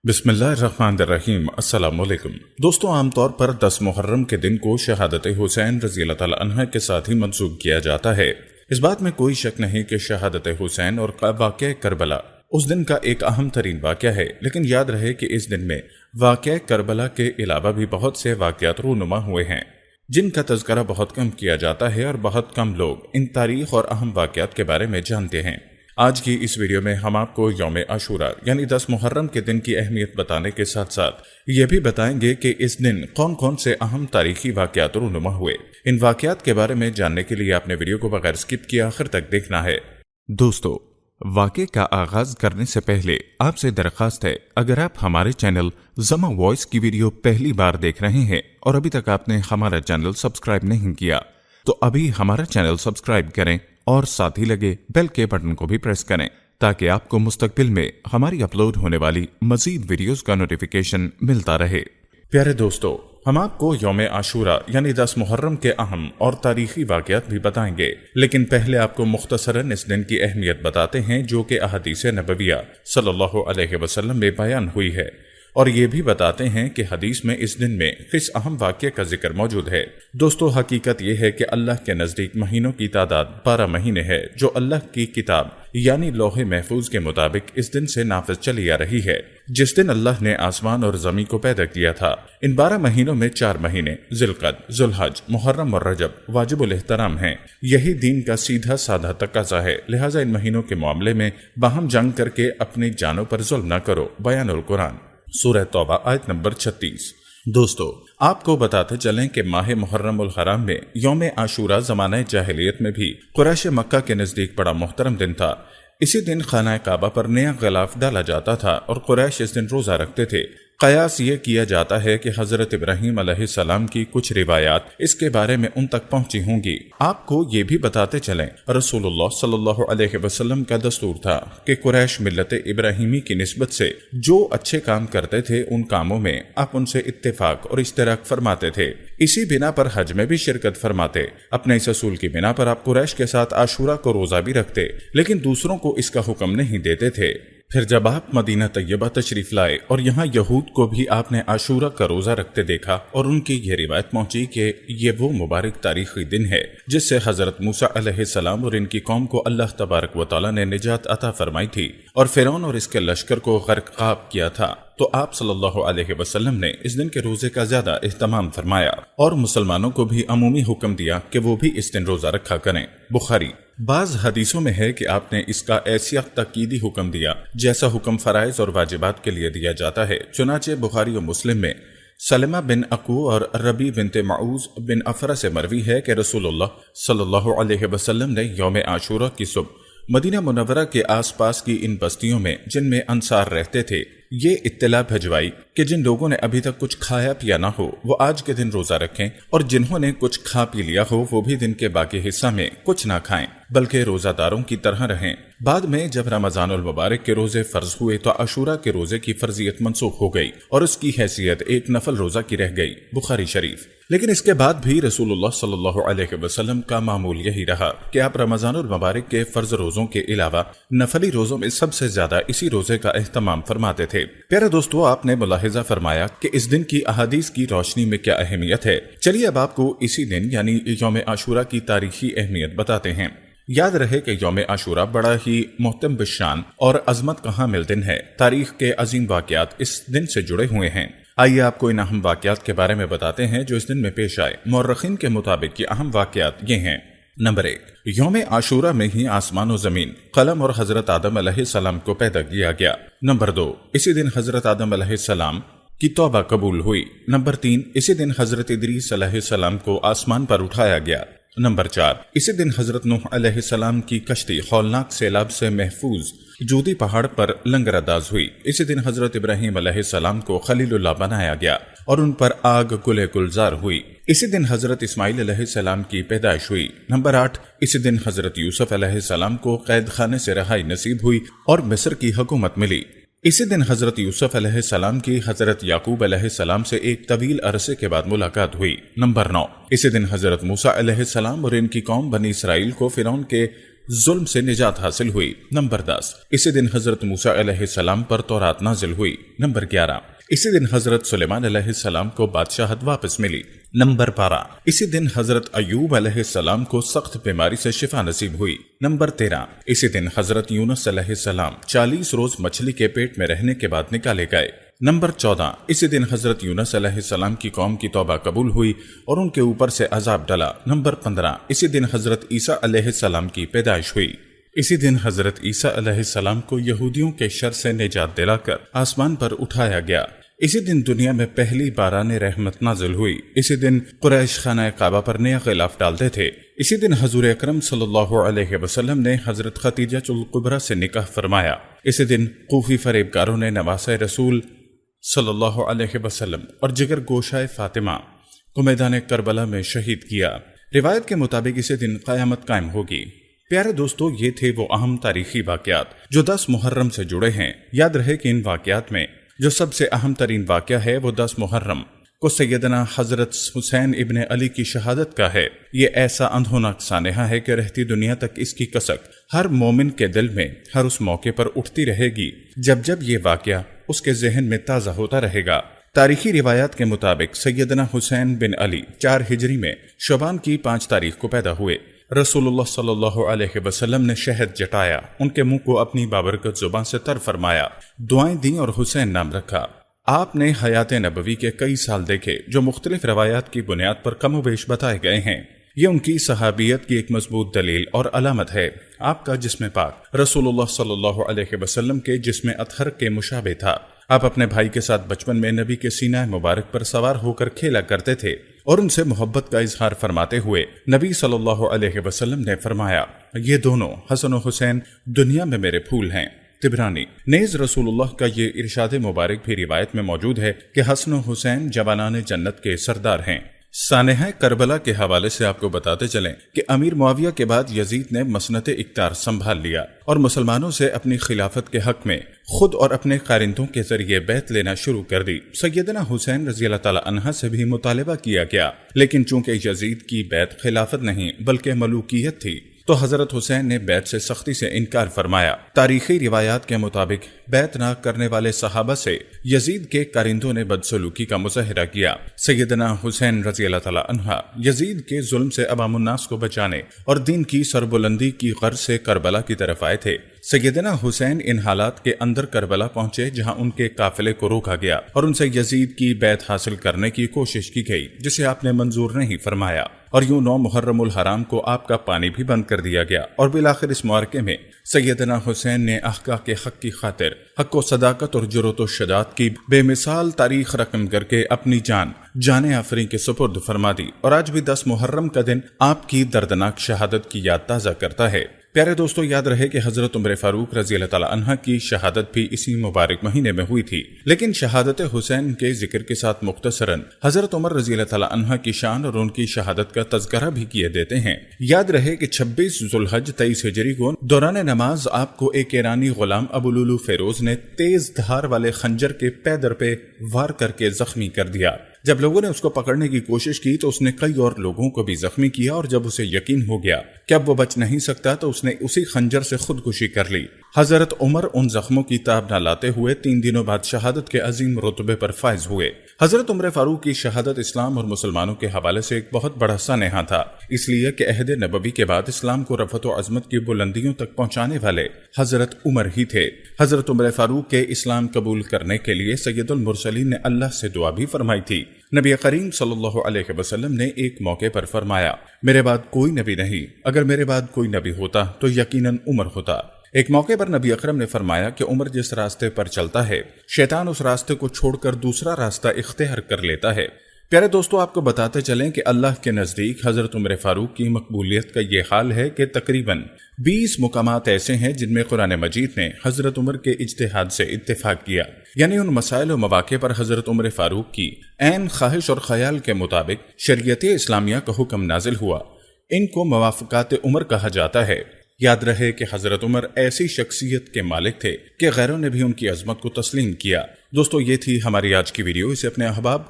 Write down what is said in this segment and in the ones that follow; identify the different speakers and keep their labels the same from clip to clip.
Speaker 1: بسم اللہ الرحمن الرحیم۔ السلام علیکم دوستو، عام طور پر 10 محرم کے دن کو شہادت حسین رضی اللہ تعالی عنہ کے ساتھ ہی منسوب کیا جاتا ہے۔ اس بات میں کوئی شک نہیں کہ شہادت حسین اور واقعہ کربلا اس دن کا ایک اہم ترین واقعہ ہے، لیکن یاد رہے کہ اس دن میں واقعہ کربلا کے علاوہ بھی بہت سے واقعات رونما ہوئے ہیں جن کا تذکرہ بہت کم کیا جاتا ہے اور بہت کم لوگ ان تاریخ اور اہم واقعات کے بارے میں جانتے ہیں۔ آج کی اس ویڈیو میں ہم آپ کو یوم عاشورہ یعنی 10 محرم کے دن کی اہمیت بتانے کے ساتھ ساتھ یہ بھی بتائیں گے کہ اس دن کون کون سے اہم تاریخی واقعات رونما ہوئے۔ ان واقعات کے بارے میں جاننے کے لیے آپ نے ویڈیو کو بغیر سکپ کیا آخر تک دیکھنا ہے۔ دوستو، واقعے کا آغاز کرنے سے پہلے آپ سے درخواست ہے، اگر آپ ہمارے چینل زما وائس کی ویڈیو پہلی بار دیکھ رہے ہیں اور ابھی تک آپ نے ہمارا چینل سبسکرائب نہیں کیا تو ابھی ہمارا چینل سبسکرائب کریں اور ساتھ ہی لگے بیل کے بٹن کو بھی پریس کریں تاکہ آپ کو مستقبل میں ہماری اپلوڈ ہونے والی مزید ویڈیوز کا نوٹیفیکیشن ملتا رہے۔ پیارے دوستو، ہم آپ کو یوم عاشورہ یعنی 10 محرم کے اہم اور تاریخی واقعات بھی بتائیں گے، لیکن پہلے آپ کو مختصراً اس دن کی اہمیت بتاتے ہیں جو کہ احادیث نبویہ صلی اللہ علیہ وسلم میں بیان ہوئی ہے، اور یہ بھی بتاتے ہیں کہ حدیث میں اس دن میں کس اہم واقعے کا ذکر موجود ہے۔ دوستو، حقیقت یہ ہے کہ اللہ کے نزدیک مہینوں کی تعداد 12 مہینے ہے جو اللہ کی کتاب یعنی لوح محفوظ کے مطابق اس دن سے نافذ چلی آ رہی ہے، جس دن اللہ نے آسمان اور زمین کو پیدا کیا تھا۔ ان 12 مہینوں میں 4 مہینے ذی القعدہ، ذو الحج، محرم اور رجب واجب الاحترام ہیں۔ یہی دین کا سیدھا سادہ تقاضا ہے، لہٰذا ان مہینوں کے معاملے میں باہم جنگ کر کے اپنی جانوں پر ظلم نہ کرو۔ بیان القرآن سورہ توبہ آیت نمبر 36۔ دوستو، آپ کو بتاتے چلیں کہ ماہ محرم الحرام میں یوم عاشورہ زمانہ جاہلیت میں بھی قریش مکہ کے نزدیک بڑا محترم دن تھا۔ اسی دن خانہ کعبہ پر نیا غلاف ڈالا جاتا تھا اور قریش اس دن روزہ رکھتے تھے۔ قیاس یہ کیا جاتا ہے کہ حضرت ابراہیم علیہ السلام کی کچھ روایات اس کے بارے میں ان تک پہنچی ہوں گی۔ آپ کو یہ بھی بتاتے چلیں رسول اللہ صلی اللہ علیہ وسلم کا دستور تھا کہ قریش ملت ابراہیمی کی نسبت سے جو اچھے کام کرتے تھے ان کاموں میں آپ ان سے اتفاق اور اشتراک فرماتے تھے۔ اسی بنا پر حج میں بھی شرکت فرماتے۔ اپنے اس اصول کی بنا پر آپ قریش کے ساتھ عاشورہ کو روزہ بھی رکھتے، لیکن دوسروں کو اس کا حکم نہیں دیتے تھے۔ پھر جب آپ مدینہ طیبہ تشریف لائے اور یہاں یہود کو بھی آپ نے عاشورہ کا روزہ رکھتے دیکھا اور ان کی یہ روایت پہنچی کہ یہ وہ مبارک تاریخی دن ہے جس سے حضرت موسیٰ علیہ السلام اور ان کی قوم کو اللہ تبارک و تعالیٰ نے نجات عطا فرمائی تھی اور فرعون اور اس کے لشکر کو غرقاب کیا تھا، تو آپ صلی اللہ علیہ وسلم نے اس دن کے روزے کا زیادہ اہتمام فرمایا اور مسلمانوں کو بھی عمومی حکم دیا کہ وہ بھی اس دن روزہ رکھا کریں۔ بخاری۔ بعض حدیثوں میں ہے کہ آپ نے اس کا ایسا تاکیدی حکم دیا جیسا حکم فرائض اور واجبات کے لیے دیا جاتا ہے۔ چنانچہ بخاری و مسلم میں سلمہ بن عقو اور ربی بنت معوذ بن افرا سے مروی ہے کہ رسول اللہ صلی اللہ علیہ وسلم نے یوم عاشورہ کی صبح مدینہ منورہ کے آس پاس کی ان بستیوں میں جن میں انصار رہتے تھے یہ اطلاع بھجوائی کہ جن لوگوں نے ابھی تک کچھ کھایا پیا نہ ہو وہ آج کے دن روزہ رکھیں، اور جنہوں نے کچھ کھا پی لیا ہو وہ بھی دن کے باقی حصہ میں کچھ نہ کھائیں بلکہ روزہ داروں کی طرح رہیں۔ بعد میں جب رمضان المبارک کے روزے فرض ہوئے تو عاشورہ کے روزے کی فرضیت منسوخ ہو گئی اور اس کی حیثیت ایک نفل روزہ کی رہ گئی۔ بخاری شریف۔ لیکن اس کے بعد بھی رسول اللہ صلی اللہ علیہ وسلم کا معمول یہی رہا کہ آپ رمضان المبارک کے فرض روزوں کے علاوہ نفلی روزوں میں سب سے زیادہ اسی روزے کا اہتمام فرماتے تھے۔ پیارے دوستو، آپ نے ملاحظہ فرمایا کہ اس دن کی احادیث کی روشنی میں کیا اہمیت ہے۔ چلیے اب آپ کو اسی دن یعنی یوم عاشورہ کی تاریخی اہمیت بتاتے ہیں۔ یاد رہے کہ یوم عاشورہ بڑا ہی محتم بالشان اور عظمت کا حامل دن ہے۔ تاریخ کے عظیم واقعات اس دن سے جڑے ہوئے ہیں۔ آئیے آپ کو ان اہم واقعات کے بارے میں بتاتے ہیں جو اس دن میں پیش آئے۔ مورخین کے مطابق یہ اہم واقعات یہ ہیں۔ نمبر 1، یوم عاشورہ میں ہی آسمان و زمین، قلم اور حضرت آدم علیہ السلام کو پیدا کیا گیا۔ نمبر 2، اسی دن حضرت آدم علیہ السلام کی توبہ قبول ہوئی۔ نمبر 3، اسی دن حضرت ادریس علیہ السلام کو آسمان پر اٹھایا گیا۔ نمبر 4، اسی دن حضرت نوح علیہ السلام کی کشتی ہولناک سیلاب سے محفوظ جودی پہاڑ پر لنگر انداز ہوئی۔ اسی دن حضرت ابراہیم علیہ السلام کو خلیل اللہ بنایا گیا اور ان پر آگ گلے گلزار ہوئی۔ اسی دن حضرت اسماعیل علیہ السلام کی پیدائش ہوئی۔ نمبر 8، اسی دن حضرت یوسف علیہ السلام کو قید خانے سے رہائی نصیب ہوئی اور مصر کی حکومت ملی۔ اسی دن حضرت یوسف علیہ السلام کی حضرت یعقوب علیہ السلام سے ایک طویل عرصے کے بعد ملاقات ہوئی۔ نمبر 9، اسی دن حضرت موسیٰ علیہ السلام اور ان کی قوم بنی اسرائیل کو فرعون کے ظلم سے نجات حاصل ہوئی۔ نمبر 10، اسی دن حضرت موسیٰ علیہ السلام پر تورات نازل ہوئی۔ نمبر 11، اسی دن حضرت سلیمان علیہ السلام کو بادشاہت واپس ملی۔ نمبر 12، اسی دن حضرت ایوب علیہ السلام کو سخت بیماری سے شفا نصیب ہوئی۔ نمبر 13، اسی دن حضرت یونس علیہ السلام 40 روز مچھلی کے پیٹ میں رہنے کے بعد نکالے گئے۔ نمبر 14، اسی دن حضرت یونس علیہ السلام کی قوم کی توبہ قبول ہوئی اور ان کے اوپر سے عذاب ڈلا۔ نمبر 15، اسی دن حضرت عیسیٰ علیہ السلام کی پیدائش ہوئی۔ اسی دن حضرت عیسیٰ علیہ السلام کو یہودیوں کے شر سے نجات دلا کر آسمان پر اٹھایا گیا۔ اسی دن دنیا میں پہلی باران رحمت نازل ہوئی۔ اسی دن قریش خانہ کعبہ پر نیا غلاف ڈالتے تھے۔ اسی دن حضور اکرم صلی اللہ علیہ وسلم نے حضرت خدیجہ الکبریٰ سے نکاح فرمایا۔ اسی دن کوفی فریبکاروں نے نواسہ رسول صلی اللہ علیہ وسلم اور جگر گوشہ فاطمہ کو میدان کربلا میں شہید کیا۔ روایت کے مطابق اسی دن قیامت قائم ہوگی۔ پیارے دوستو، یہ تھے وہ اہم تاریخی واقعات جو 10 محرم سے جڑے ہیں۔ یاد رہے کہ ان واقعات میں جو سب سے اہم ترین واقعہ ہے وہ 10 محرم کو سیدنا حضرت حسین ابن علی کی شہادت کا ہے۔ یہ ایسا اندھونک سانحہ ہے کہ رہتی دنیا تک اس کی کسک ہر مومن کے دل میں ہر اس موقع پر اٹھتی رہے گی جب جب یہ واقعہ اس کے ذہن میں تازہ ہوتا رہے گا۔ تاریخی روایات کے مطابق سیدنا حسین بن علی 4 ہجری میں شعبان کی 5 تاریخ کو پیدا ہوئے۔ رسول اللہ صلی اللہ علیہ وسلم نے شہد جٹایا، ان کے منہ کو اپنی بابرکت زبان سے تر فرمایا، دعائیں دیں اور حسین نام رکھا۔ آپ نے حیات نبوی کے کئی سال دیکھے جو مختلف روایات کی بنیاد پر کم و بیش بتائے گئے ہیں۔ یہ ان کی صحابیت کی ایک مضبوط دلیل اور علامت ہے۔ آپ کا جسم پاک رسول اللہ صلی اللہ علیہ وسلم کے جسم اطہر کے مشابہ تھا۔ آپ اپنے بھائی کے ساتھ بچپن میں نبی کے سینہ مبارک پر سوار ہو کر کھیلا کرتے تھے اور ان سے محبت کا اظہار فرماتے ہوئے نبی صلی اللہ علیہ وسلم نے فرمایا، یہ دونوں حسن و حسین دنیا میں میرے پھول ہیں۔ طبرانی نیز رسول اللہ کا یہ ارشاد مبارک بھی روایت میں موجود ہے کہ حسن و حسین جوانان جنت کے سردار ہیں۔ سانحہ کربلا کے حوالے سے آپ کو بتاتے چلیں کہ امیر معاویہ کے بعد یزید نے مسنت اقتدار سنبھال لیا اور مسلمانوں سے اپنی خلافت کے حق میں خود اور اپنے قارندوں کے ذریعے بیعت لینا شروع کر دی۔ سیدنا حسین رضی اللہ تعالی عنہ سے بھی مطالبہ کیا گیا، لیکن چونکہ یزید کی بیعت خلافت نہیں بلکہ ملوکیت تھی تو حضرت حسین نے بیعت سے سختی سے انکار فرمایا۔ تاریخی روایات کے مطابق بیعت نہ کرنے والے صحابہ سے یزید کے کارندوں نے بدسلوکی کا مظاہرہ کیا۔ سیدنا حسین رضی اللہ تعالی عنہ یزید کے ظلم سے عوام الناس کو بچانے اور دین کی سربلندی کی غرض سے کربلا کی طرف آئے تھے۔ سیدنا حسین ان حالات کے اندر کربلا پہنچے جہاں ان کے قافلے کو روکا گیا اور ان سے یزید کی بیعت حاصل کرنے کی کوشش کی گئی، جسے آپ نے منظور نہیں فرمایا، اور یوں 9 محرم الحرام کو آپ کا پانی بھی بند کر دیا گیا۔ اور بالآخر اس معرکے میں سیدنا حسین نے احقاء کے حق کی خاطر حق و صداقت اور جرأت و شجاعت کی بے مثال تاریخ رقم کر کے اپنی جان آفرین کے سپرد فرما دی، اور آج بھی 10 محرم کا دن آپ کی دردناک شہادت کی یاد تازہ کرتا ہے۔ پیارے دوستو، یاد رہے کہ حضرت عمر فاروق رضی اللہ تعالی عنہ کی شہادت بھی اسی مبارک مہینے میں ہوئی تھی، لیکن شہادت حسین کے ذکر کے ساتھ مختصراً حضرت عمر رضی اللہ تعالی عنہ کی شان اور ان کی شہادت کا تذکرہ بھی کیے دیتے ہیں۔ یاد رہے کہ 26 ذوالحج 23 ہجری کو دوران نماز آپ کو ایک ایرانی غلام ابو لولو فیروز نے تیز دھار والے خنجر کے پیدر پہ وار کر کے زخمی کر دیا۔ جب لوگوں نے اس کو پکڑنے کی کوشش کی تو اس نے کئی اور لوگوں کو بھی زخمی کیا، اور جب اسے یقین ہو گیا کہ اب وہ بچ نہیں سکتا تو اس نے اسی خنجر سے خودکشی کر لی۔ حضرت عمر ان زخموں کی تاب نہ لاتے ہوئے 3 دنوں بعد شہادت کے عظیم رتبے پر فائز ہوئے۔ حضرت عمر فاروق کی شہادت اسلام اور مسلمانوں کے حوالے سے ایک بہت بڑا سانحہ تھا، اس لیے کہ عہد نبوی کے بعد اسلام کو رفعت و عظمت کی بلندیوں تک پہنچانے والے حضرت عمر ہی تھے۔ حضرت عمر فاروق کے اسلام قبول کرنے کے لیے سید المرسلین نے اللہ سے دعا بھی فرمائی تھی۔ نبی کریم صلی اللہ علیہ وسلم نے ایک موقع پر فرمایا، میرے بعد کوئی نبی نہیں، اگر میرے بعد کوئی نبی ہوتا تو یقیناً عمر ہوتا۔ ایک موقع پر نبی اکرم نے فرمایا کہ عمر جس راستے پر چلتا ہے شیطان اس راستے کو چھوڑ کر دوسرا راستہ اختیار کر لیتا ہے۔ پیارے دوستو، آپ کو بتاتے چلیں کہ اللہ کے نزدیک حضرت عمر فاروق کی مقبولیت کا یہ حال ہے کہ تقریباً 20 مقامات ایسے ہیں جن میں قرآن مجید نے حضرت عمر کے اجتہاد سے اتفاق کیا، یعنی ان مسائل و مواقع پر حضرت عمر فاروق کی عین خواہش اور خیال کے مطابق شریعت اسلامیہ کا حکم نازل ہوا۔ ان کو موافقات عمر کہا جاتا ہے۔ یاد رہے کہ حضرت عمر ایسی شخصیت کے مالک تھے کہ غیروں نے بھی ان کی عظمت کو تسلیم کیا۔ دوستو، یہ تھی ہماری آج کی ویڈیو، اسے اپنے احباب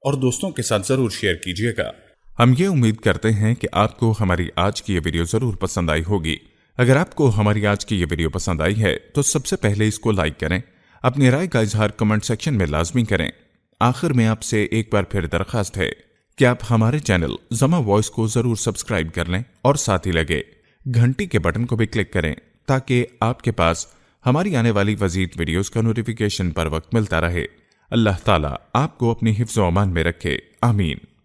Speaker 1: اور دوستوں کے ساتھ ضرور شیئر کیجیے گا۔ ہم یہ امید کرتے ہیں کہ آپ کو ہماری آج کی یہ ویڈیو ضرور پسند آئی ہوگی۔ اگر آپ کو ہماری آج کی یہ ویڈیو پسند آئی ہے تو سب سے پہلے اس کو لائک کریں، اپنی رائے کا اظہار کمنٹ سیکشن میں لازمی کریں۔ آخر میں آپ سے ایک بار پھر درخواست ہے کہ آپ ہمارے چینل زما وائس کو ضرور سبسکرائب کر لیں اور ساتھ ہی لگے گھنٹی کے بٹن کو بھی کلک کریں تاکہ آپ کے پاس ہماری آنے والی مزید ویڈیوز کا نوٹیفیکیشن پر وقت ملتا رہے۔ اللہ تعالیٰ آپ کو اپنی حفظ و امان میں رکھے، آمین۔